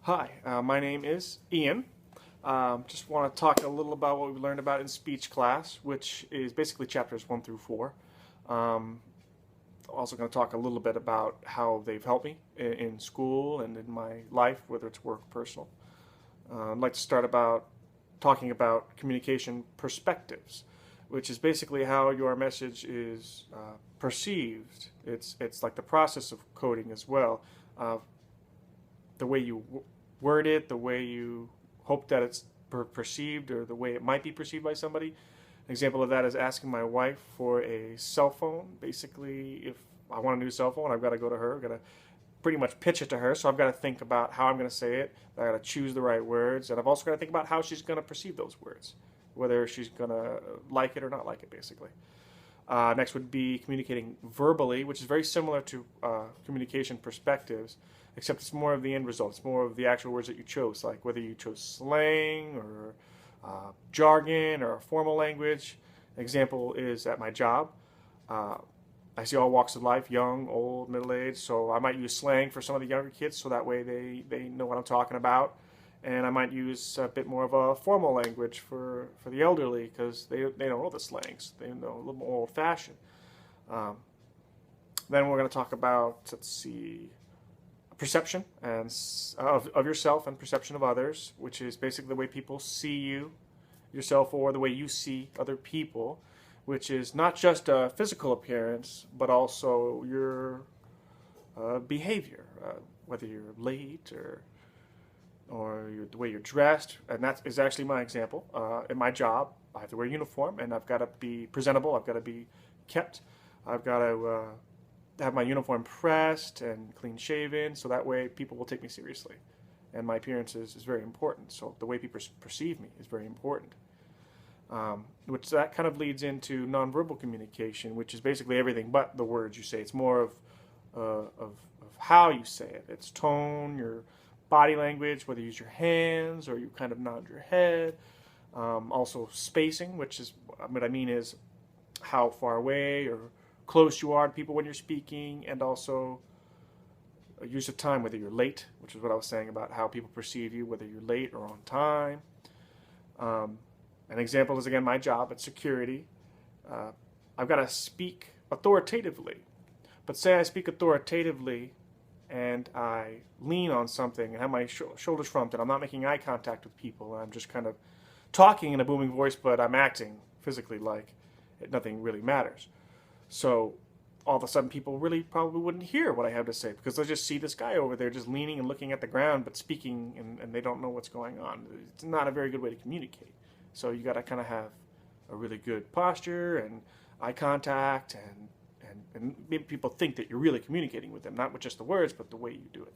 Hi, my name is Ian. Just want to talk a little about what we learned about in speech class, which is basically chapters 1 through 4. Um, Also going to talk a little bit about how they've helped me in school and in my life, whether it's work or personal. I'd like to start about talking about communication perspectives, which is basically how your message is perceived. It's like the process of coding as well. The way you word it, the way you hope that it's perceived, or the way it might be perceived by somebody. An example of that is asking my wife for a cell phone. Basically, if I want a new cell phone, I've got to go to her. I've got to pretty much pitch it to her. So I've got to think about how I'm going to say it. I've got to choose the right words. And I've also got to think about how she's going to perceive those words, whether she's going to like it or not like it, basically. Next would be communicating verbally, which is very similar to communication perspectives, except it's more of the end result. It's more of the actual words that you chose, like whether you chose slang or jargon or formal language. An example is at my job. I see all walks of life, young, old, middle-aged, so I might use slang for some of the younger kids so that way they know what I'm talking about. And I might use a bit more of a formal language for the elderly because they don't know the slangs. They know a little more old-fashioned. Um, then we're going to talk about, let's see, perception and of yourself and perception of others, which is basically the way people see you, yourself, or the way you see other people, which is not just a physical appearance, but also your behavior, whether you're late or the way you're dressed. And that is actually my example. In my job, I have to wear a uniform, and I've got to be presentable. I've got to be kept. I've got to have my uniform pressed and clean shaven, so that way people will take me seriously. And my appearance is very important. So the way people perceive me is very important. Which that kind of leads into nonverbal communication, which is basically everything but the words you say. It's more of how you say it. It's tone, your body language, whether you use your hands or you kind of nod your head. Also spacing, which is what I mean is how far away or close you are to people when you're speaking, and also use of time, whether you're late, which is what I was saying about how people perceive you, whether you're late or on time. An example is, again, my job at security. I've got to speak authoritatively. But say I speak authoritatively and I lean on something and have my shoulders slumped and I'm not making eye contact with people, and I'm just kind of talking in a booming voice, but I'm acting physically like nothing really matters. So all of a sudden people really probably wouldn't hear what I have to say because they'll just see this guy over there just leaning and looking at the ground but speaking, and they don't know what's going on. It's not a very good way to communicate. So you got to kind of have a really good posture and eye contact, and maybe people think that you're really communicating with them, not with just the words, but the way you do it.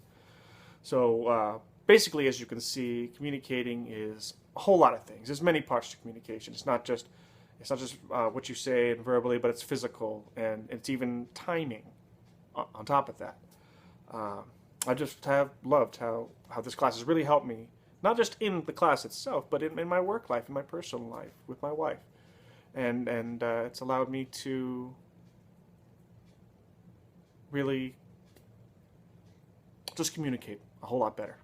So basically, as you can see, communicating is a whole lot of things. There's many parts to communication. It's not just what you say and verbally, but it's physical, and it's even timing on top of that. I just have loved how this class has really helped me, not just in the class itself, but in my work life, in my personal life, with my wife. And it's allowed me to really just communicate a whole lot better.